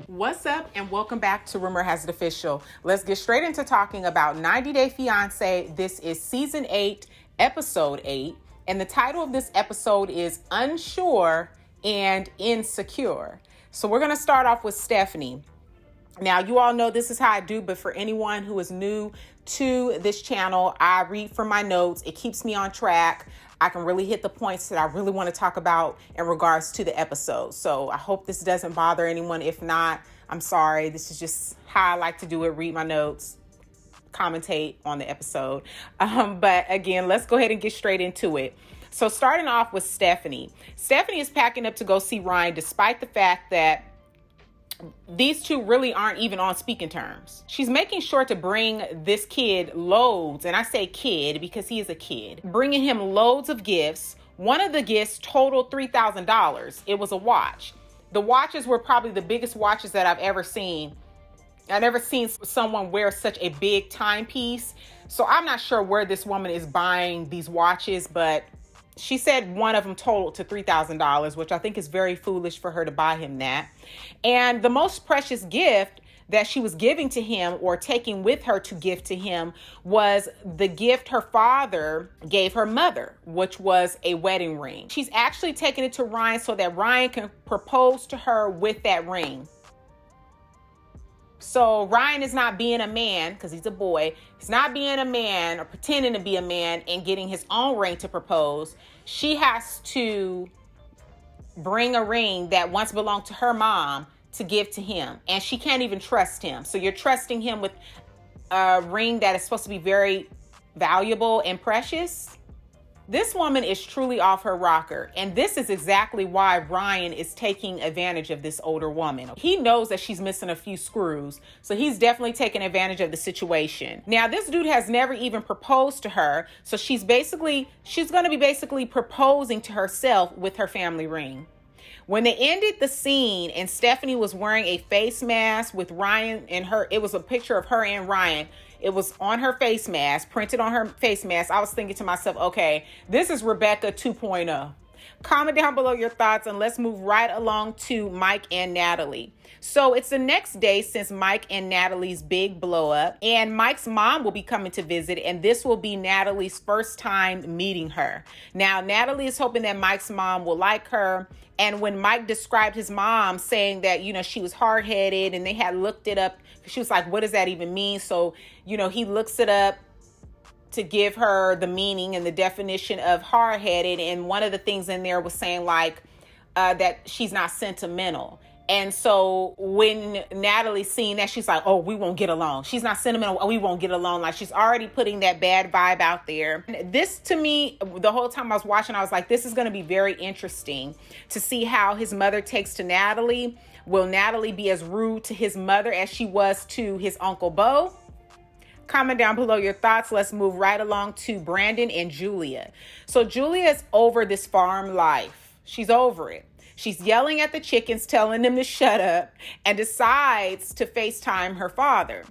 What's up, and welcome back to Rumor Has It Official. Let's get straight into talking about 90 Day Fiance. This is season 8, episode 8, and the title of this episode is Unsure and Insecure. So we're going to start off with Stephanie. Now, you all know this is how I do, but for anyone who is new to this channel, I read from my notes. It keeps me on track. I can really hit the points that I really want to talk about in regards to the episode. So I hope this doesn't bother anyone. If not, I'm sorry. This is just how I like to do it. Read my notes, commentate on the episode. But again, let's go ahead and get straight into it. So starting off with Stephanie. Stephanie is packing up to go see Ryan, despite the fact that these two really aren't even on speaking terms. She's making sure to bring this kid loads, and I say kid because he is a kid, bringing him loads of gifts. One of the gifts totaled $3,000. It was a watch. The watches were probably the biggest watches that I've ever seen. I've never seen someone wear such a big timepiece. So I'm not sure where this woman is buying these watches, but she said one of them totaled to $3,000, which I think is very foolish for her to buy him that. And the most precious gift that she was giving to him, or taking with her to give to him, was the gift her father gave her mother, which was a wedding ring. She's actually taking it to Ryan so that Ryan can propose to her with that ring. So Ryan is not being a man, because he's a boy. He's not being a man or pretending to be a man and getting his own ring to propose. She has to bring a ring that once belonged to her mom to give to him. And she can't even trust him. So you're trusting him with a ring that is supposed to be very valuable and precious. This woman is truly off her rocker, and this is exactly why Ryan is taking advantage of this older woman. He knows that she's missing a few screws, so he's definitely taking advantage of the situation. Now, this dude has never even proposed to her, so she's going to be basically proposing to herself with her family ring. When they ended the scene and Stephanie was wearing a face mask with Ryan and her, it was a picture of her and Ryan. It was on her face mask, printed on her face mask. I was thinking to myself, okay, this is Rebecca 2.0. Comment down below your thoughts, and let's move right along to Mike and Natalie. So it's the next day since Mike and Natalie's big blow up, and Mike's mom will be coming to visit, and this will be Natalie's first time meeting her. Now, Natalie is hoping that Mike's mom will like her. And when Mike described his mom, saying that, she was hard-headed, and they had looked it up, she was like, what does that even mean? So, he looks it up to give her the meaning and the definition of hard-headed. And one of the things in there was saying that she's not sentimental. And so when Natalie's seeing that, she's like, oh, we won't get along. She's not sentimental. Oh, we won't get along. Like, she's already putting that bad vibe out there. And this, to me, the whole time I was watching, I was like, this is going to be very interesting to see how his mother takes to Natalie. Will Natalie be as rude to his mother as she was to his Uncle Beau? Comment down below your thoughts. Let's move right along to Brandon and Julia. So Julia is over this farm life. She's over it. She's yelling at the chickens, telling them to shut up, and decides to FaceTime her father.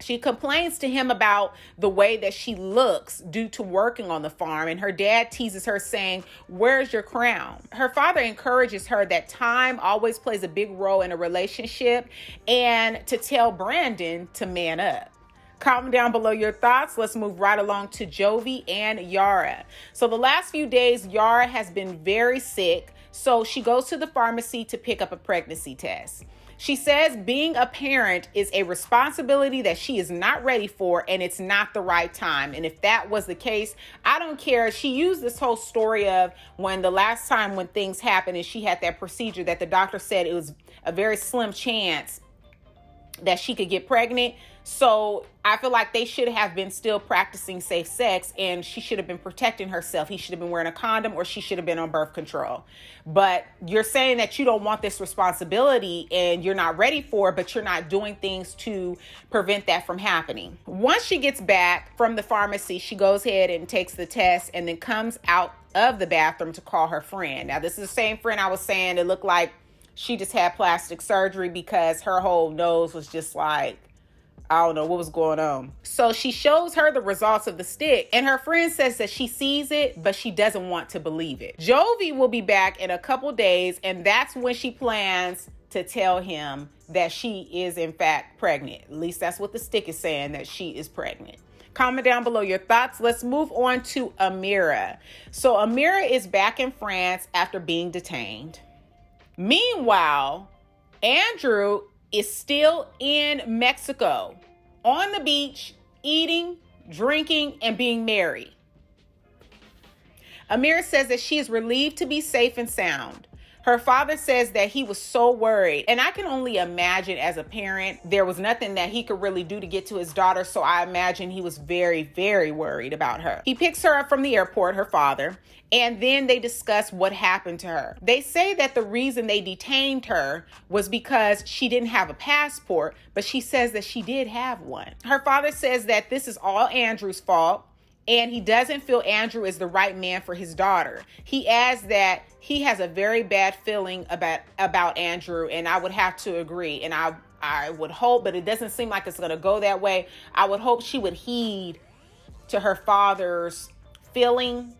She complains to him about the way that she looks due to working on the farm, and her dad teases her, saying, where's your crown? Her father encourages her that time always plays a big role in a relationship, and to tell Brandon to man up. Comment down below your thoughts. Let's move right along to Jovi and Yara. So the last few days, Yara has been very sick. So she goes to the pharmacy to pick up a pregnancy test. She says being a parent is a responsibility that she is not ready for, and it's not the right time. And if that was the case, I don't care. She used this whole story of when the last time when things happened and she had that procedure that the doctor said it was a very slim chance that she could get pregnant. So I feel like they should have been still practicing safe sex, and she should have been protecting herself. He should have been wearing a condom, or she should have been on birth control. But you're saying that you don't want this responsibility and you're not ready for it, but you're not doing things to prevent that from happening. Once she gets back from the pharmacy, she goes ahead and takes the test and then comes out of the bathroom to call her friend. Now, this is the same friend I was saying it looked like she just had plastic surgery, because her whole nose was just like, I don't know what was going on. So she shows her the results of the stick, and her friend says that she sees it, but she doesn't want to believe it. Jovi will be back in a couple days, and that's when she plans to tell him that she is in fact pregnant. At least that's what the stick is saying, that she is pregnant. Comment down below your thoughts. Let's move on to Ameerah. So Ameerah is back in France after being detained. Meanwhile, Andrew is still in Mexico on the beach, eating, drinking, and being merry. Ameerah says that she is relieved to be safe and sound. Her father says that he was so worried. And I can only imagine, as a parent, there was nothing that he could really do to get to his daughter. So I imagine he was very, very worried about her. He picks her up from the airport, her father, and then they discuss what happened to her. They say that the reason they detained her was because she didn't have a passport, but she says that she did have one. Her father says that this is all Andrew's fault, and he doesn't feel Andrew is the right man for his daughter. He adds that he has a very bad feeling about Andrew, and I would have to agree. And I would hope, but it doesn't seem like it's going to go that way. I would hope she would heed to her father's feeling,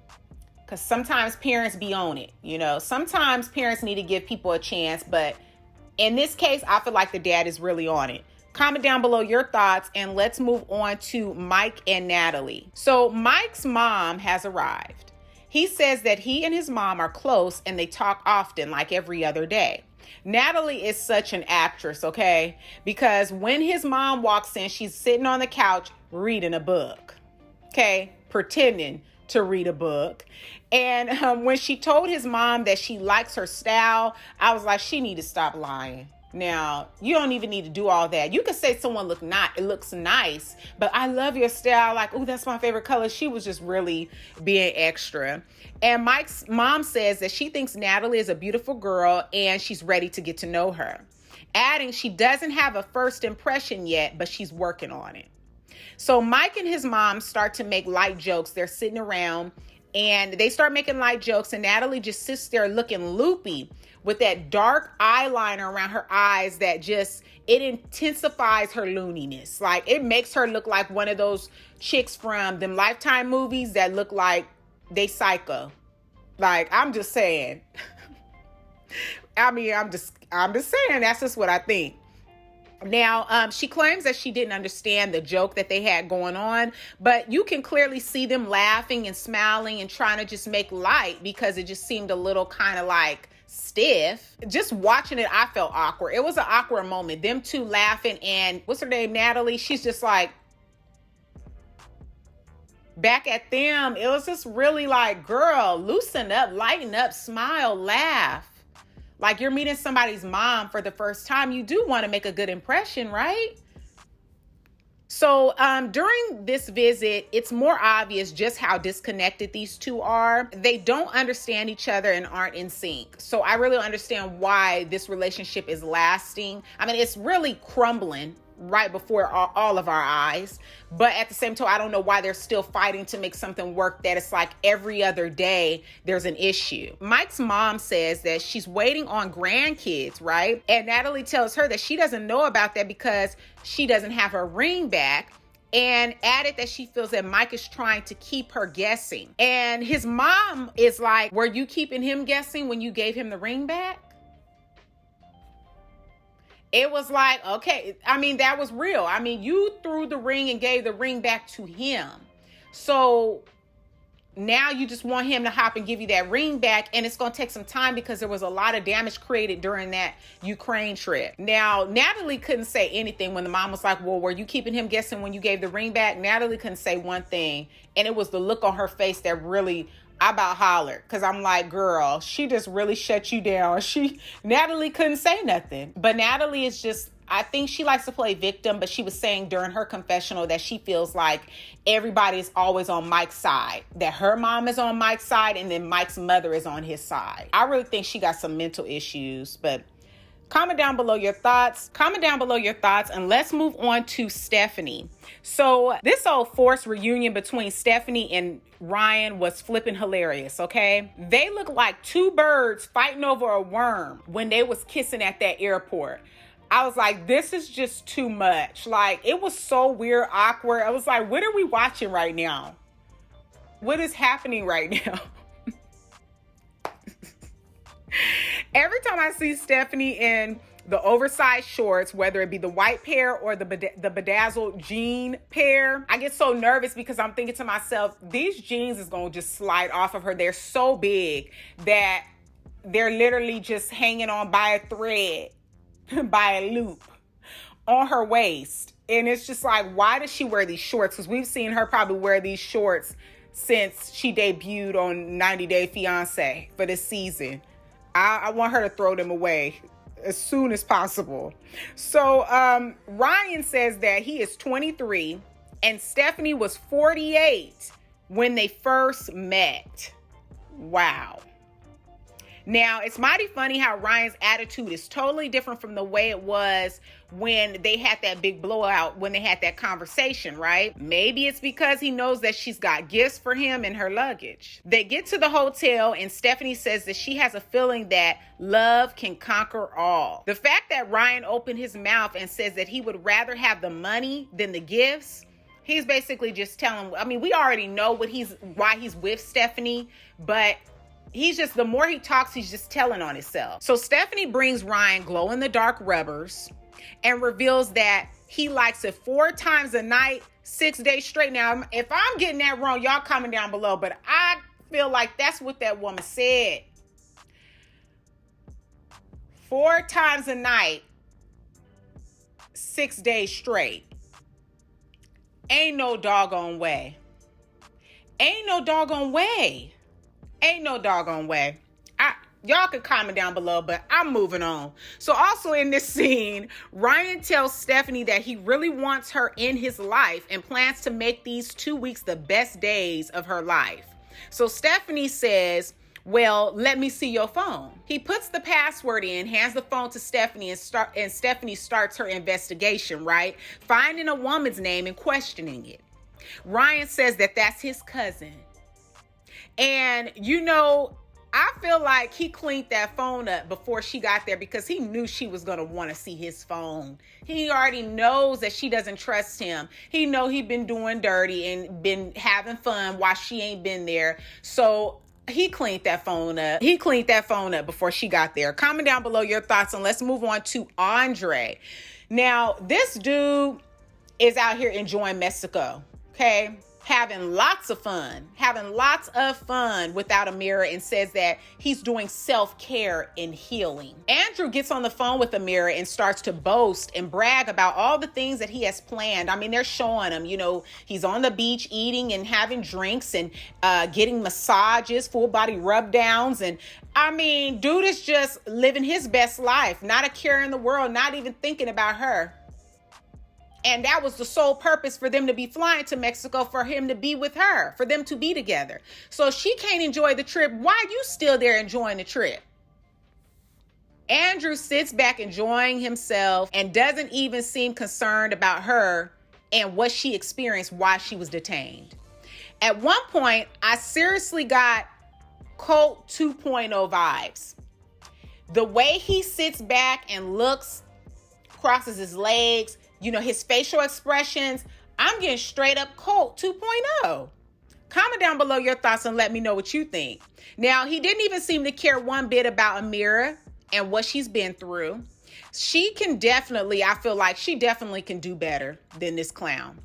because sometimes parents be on it. You know, sometimes parents need to give people a chance, but in this case, I feel like the dad is really on it. Comment down below your thoughts, and let's move on to Mike and Natalie. So Mike's mom has arrived. He says that he and his mom are close and they talk often, like every other day. Natalie is such an actress, okay? Because when his mom walks in, she's sitting on the couch reading a book, okay? Pretending to read a book. And when she told his mom that she likes her style, I was like, she need to stop lying. Now, you don't even need to do all that. You could say someone looks nice, but I love your style. Like, oh, that's my favorite color. She was just really being extra. And Mike's mom says that she thinks Natalie is a beautiful girl and she's ready to get to know her. Adding, she doesn't have a first impression yet, but she's working on it. So Mike and his mom start to make light jokes. They're sitting around and they start making light jokes, and Natalie just sits there looking loopy with that dark eyeliner around her eyes that just, it intensifies her looniness. Like, it makes her look like one of those chicks from them Lifetime movies that look like they psycho. Like, I'm just saying. I mean, I'm just saying, that's just what I think. Now, she claims that she didn't understand the joke that they had going on, but you can clearly see them laughing and smiling and trying to just make light, because it just seemed a little kind of like stiff. Just watching it, I felt awkward. It was an awkward moment. Them two laughing, and what's her name, Natalie? She's just like back at them. It was just really like, girl, loosen up, lighten up, smile, laugh. Like you're meeting somebody's mom for the first time. You do want to make a good impression, right? So during this visit, it's more obvious just how disconnected these two are. They don't understand each other and aren't in sync. So I really don't understand why this relationship is lasting. I mean, it's really crumbling right before all of our eyes. But at the same time, I don't know why they're still fighting to make something work that it's like every other day there's an issue. Mike's mom says that she's waiting on grandkids, right? And Natalie tells her that she doesn't know about that because she doesn't have her ring back, and added that she feels that Mike is trying to keep her guessing. And his mom is like, were you keeping him guessing when you gave him the ring back? It was like, okay, I mean, that was real. I mean, you threw the ring and gave the ring back to him. So now you just want him to hop and give you that ring back. And it's going to take some time because there was a lot of damage created during that Ukraine trip. Now, Natalie couldn't say anything when the mom was like, well, were you keeping him guessing when you gave the ring back? Natalie couldn't say one thing. And it was the look on her face that really, I about hollered, because I'm like, girl, she just really shut you down. Natalie couldn't say nothing. But Natalie is just, I think she likes to play victim, but she was saying during her confessional that she feels like everybody is always on Mike's side, that her mom is on Mike's side and then Mike's mother is on his side. I really think she got some mental issues, but comment down below your thoughts. Comment down below your thoughts, and let's move on to Stephanie. So this old forced reunion between Stephanie and Ryan was flipping hilarious, okay? They look like two birds fighting over a worm when they was kissing at that airport. I was like, this is just too much. Like, it was so weird, awkward. I was like, what are we watching right now? What is happening right now? Every time I see Stephanie and the oversized shorts, whether it be the white pair or the bedazzled jean pair. I get so nervous because I'm thinking to myself, these jeans is going to just slide off of her. They're so big that they're literally just hanging on by a thread, by a loop on her waist. And it's just like, why does she wear these shorts? Because we've seen her probably wear these shorts since she debuted on 90 Day Fiancé for this season. I want her to throw them away as soon as possible. So Ryan says that he is 23 and Stephanie was 48 when they first met. Wow. Now, it's mighty funny how Ryan's attitude is totally different from the way it was when they had that big blowout, when they had that conversation, right? Maybe it's because he knows that she's got gifts for him in her luggage. They get to the hotel and Stephanie says that she has a feeling that love can conquer all. The fact that Ryan opened his mouth and says that he would rather have the money than the gifts, he's basically just telling, I mean, we already know why he's with Stephanie, but he's just, the more he talks, he's just telling on himself. So Stephanie brings Ryan glow-in-the-dark rubbers and reveals that he likes it 4 times a night, 6 days straight. Now, if I'm getting that wrong, y'all comment down below, but I feel like that's what that woman said. 4 times a night, 6 days straight. Ain't no doggone way. Ain't no doggone way. Ain't no doggone way. Y'all can comment down below, but I'm moving on. So also in this scene, Ryan tells Stephanie that he really wants her in his life and plans to make these 2 weeks the best days of her life. So Stephanie says, well, let me see your phone. He puts the password in, hands the phone to Stephanie, and Stephanie starts her investigation, right? Finding a woman's name and questioning it. Ryan says that that's his cousin. And, you know, I feel like he cleaned that phone up before she got there because he knew she was going to want to see his phone. He already knows that she doesn't trust him. He know he been doing dirty and been having fun while she ain't been there. So he cleaned that phone up. He cleaned that phone up before she got there. Comment down below your thoughts and let's move on to Andre. Now, this dude is out here enjoying Mexico, okay? Having lots of fun without Amira, and says that he's doing self-care and healing. Andrew gets on the phone with Amira and starts to boast and brag about all the things that he has planned. I mean, they're showing him, you know, he's on the beach eating and having drinks and getting massages, full body rub downs. And I mean, dude is just living his best life, not a care in the world, not even thinking about her. And that was the sole purpose for them to be flying to Mexico, for him to be with her, for them to be together. So if she can't enjoy the trip, why are you still there enjoying the trip? Andrew sits back enjoying himself and doesn't even seem concerned about her and what she experienced while she was detained. At one point, I seriously got Colt 2.0 vibes. The way he sits back and looks, crosses his legs, you know, his facial expressions, I'm getting straight up Colt 2.0. Comment down below your thoughts and let me know what you think. Now, he didn't even seem to care one bit about Amira and what she's been through. She can definitely, I feel like she definitely can do better than this clown.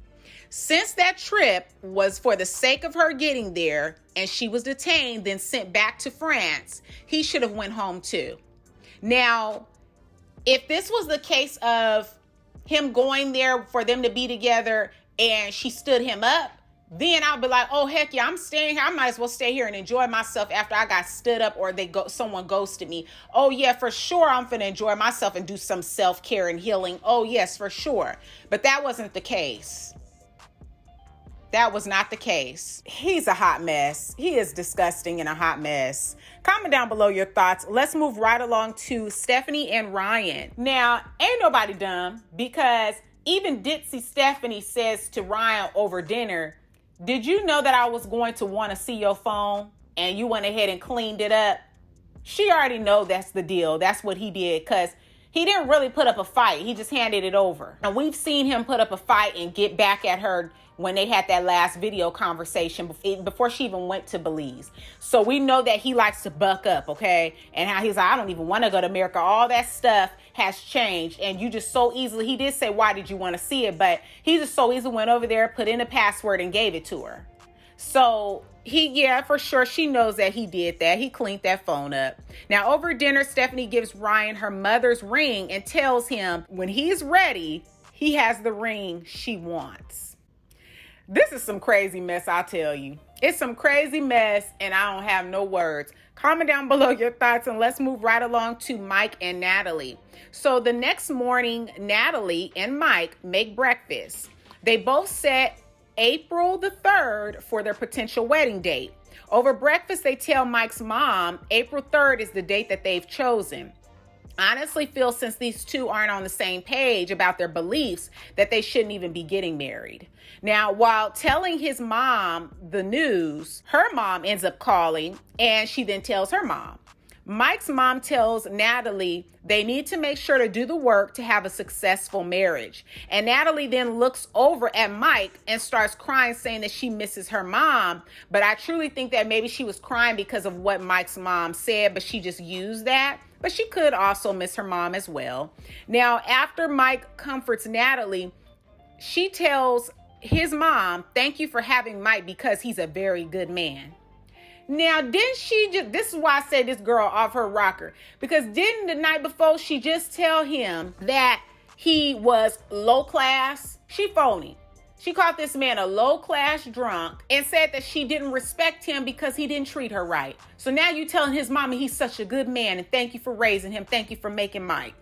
Since that trip was for the sake of her getting there and she was detained, then sent back to France, he should have went home too. Now, if this was the case of him going there for them to be together and she stood him up, then I'll be like, oh, heck yeah, I'm staying here. I might as well stay here and enjoy myself after I got stood up or someone ghosted me. Oh, yeah, for sure, I'm finna enjoy myself and do some self-care and healing. Oh, yes, for sure. But that wasn't the case. That was not the case. He's a hot mess. He is disgusting and a hot mess. Comment down below your thoughts. Let's move right along to Stephanie and Ryan. Now, ain't nobody dumb, because even ditzy Stephanie says to Ryan over dinner, did you know that I was going to want to see your phone and you went ahead and cleaned it up? She already know that's the deal. That's what he did, because He didn't really put up a fight. He just handed it over. And we've seen him put up a fight and get back at her when they had that last video conversation before she even went to Belize. So we know that he likes to buck up, okay? And how he's like, I don't even want to go to America. All that stuff has changed. And you just so easily, he did say, why did you want to see it? But he just so easily went over there, put in a password and gave it to her. So yeah, for sure, she knows that he did that. He cleaned that phone up. Now, over dinner, Stephanie gives Ryan her mother's ring and tells him when he's ready, he has the ring she wants. This is some crazy mess, I'll tell you. It's some crazy mess, and I don't have no words. Comment down below your thoughts, and let's move right along to Mike and Natalie. So the next morning, Natalie and Mike make breakfast. They both set April the 3rd for their potential wedding date. Over breakfast, they tell Mike's mom April 3rd is the date that they've chosen. I honestly feel since these two aren't on the same page about their beliefs that they shouldn't even be getting married. Now, while telling his mom the news, her mom ends up calling and she then tells her mom. Mike's mom tells Natalie they need to make sure to do the work to have a successful marriage. And Natalie then looks over at Mike and starts crying, saying that she misses her mom. But I truly think that maybe she was crying because of what Mike's mom said, but she just used that. But she could also miss her mom as well. Now, after Mike comforts Natalie, she tells his mom, thank you for having Mike because he's a very good man. Now, didn't she just, this is why I say this girl off her rocker, because didn't the night before she just tell him that he was low class? She phony. She called this man a low class drunk and said that she didn't respect him because he didn't treat her right. So now you telling his mama he's such a good man and thank you for raising him. Thank you for making Mike.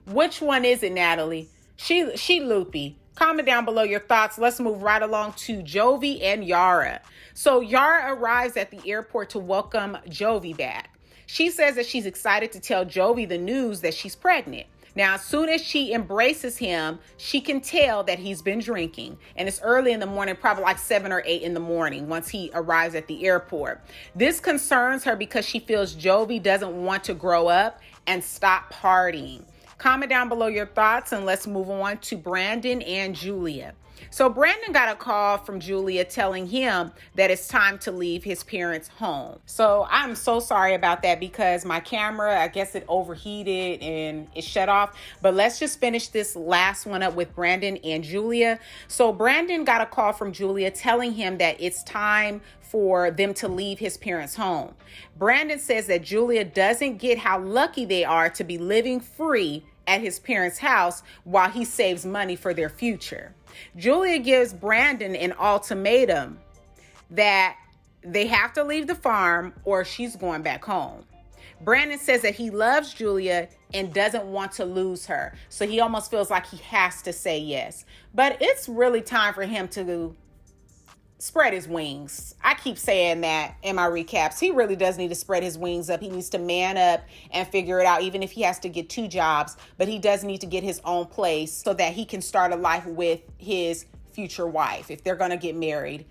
Which one is it, Natalie? She loopy. Comment down below your thoughts. Let's move right along to Jovi and Yara. So Yara arrives at the airport to welcome Jovi back. She says that she's excited to tell Jovi the news that she's pregnant. Now, as soon as she embraces him, she can tell that he's been drinking. And it's early in the morning, probably like 7 or 8 in the morning once he arrives at the airport. This concerns her because she feels Jovi doesn't want to grow up and stop partying. Comment down below your thoughts and let's move on to Brandon and Julia. So Brandon got a call from Julia telling him that it's time to leave his parents' home. So I'm so sorry about that because my camera, I guess it overheated and it shut off. But let's just finish this last one up with Brandon and Julia. So Brandon got a call from Julia telling him that it's time for them to leave his parents' home. Brandon says that Julia doesn't get how lucky they are to be living free at his parents' house while he saves money for their future. Julia gives Brandon an ultimatum that they have to leave the farm or she's going back home. Brandon says that he loves Julia and doesn't want to lose her. So he almost feels like he has to say yes. But it's really time for him to spread his wings. I keep saying that in my recaps. He really does need to spread his wings up. He needs to man up and figure it out, even if he has to get 2 jobs. But he does need to get his own place so that he can start a life with his future wife. If they're going to get married,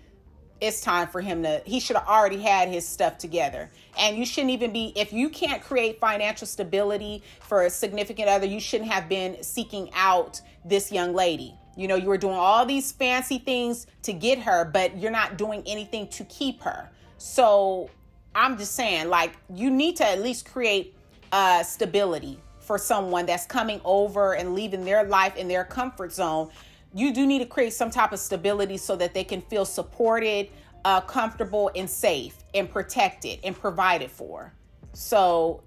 it's time for him to, he should have already had his stuff together. And you shouldn't even be, if you can't create financial stability for a significant other, you shouldn't have been seeking out this young lady. You know, you were doing all these fancy things to get her, but you're not doing anything to keep her. So I'm just saying, like, you need to at least create stability for someone that's coming over and leaving their life in their comfort zone. You do need to create some type of stability so that they can feel supported, comfortable, and safe, and protected, and provided for. So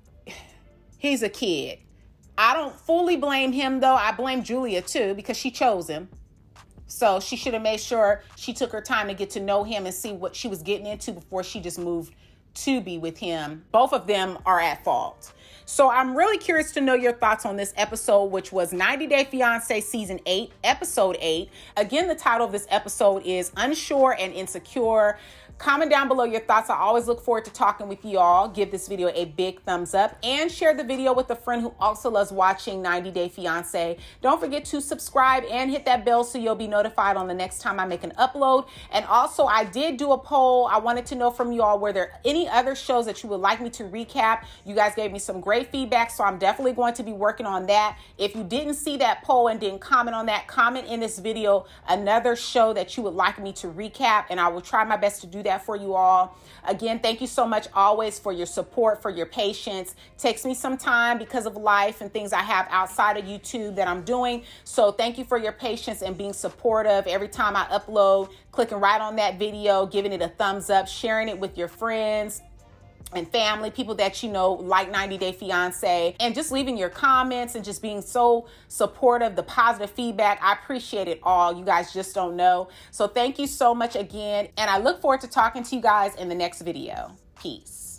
he's a kid. I don't fully blame him, though. I blame Julia, too, because she chose him. So she should have made sure she took her time to get to know him and see what she was getting into before she just moved to be with him. Both of them are at fault. So I'm really curious to know your thoughts on this episode, which was 90 Day Fiancé Season 8, Episode 8. Again, the title of this episode is Unsure and Insecure. Comment down below your thoughts. I always look forward to talking with you all. Give this video a big thumbs up and share the video with a friend who also loves watching 90 Day Fiancé. Don't forget to subscribe and hit that bell so you'll be notified on the next time I make an upload. And also, I did do a poll. I wanted to know from you all, were there any other shows that you would like me to recap? You guys gave me some great feedback, so I'm definitely going to be working on that. If you didn't see that poll and didn't comment on that, comment in this video another show that you would like me to recap, and I will try my best to do that for you all. Again, thank you so much always for your support, for your patience. It takes me some time because of life and things I have outside of YouTube that I'm doing. So thank you for your patience and being supportive. Every time I upload, clicking right on that video, giving it a thumbs up, sharing it with your friends and family, people that you know like 90 Day Fiancé, and just leaving your comments and just being so supportive, the positive feedback. I appreciate it all. You guys just don't know. So thank you so much again, and I look forward to talking to you guys in the next video. Peace.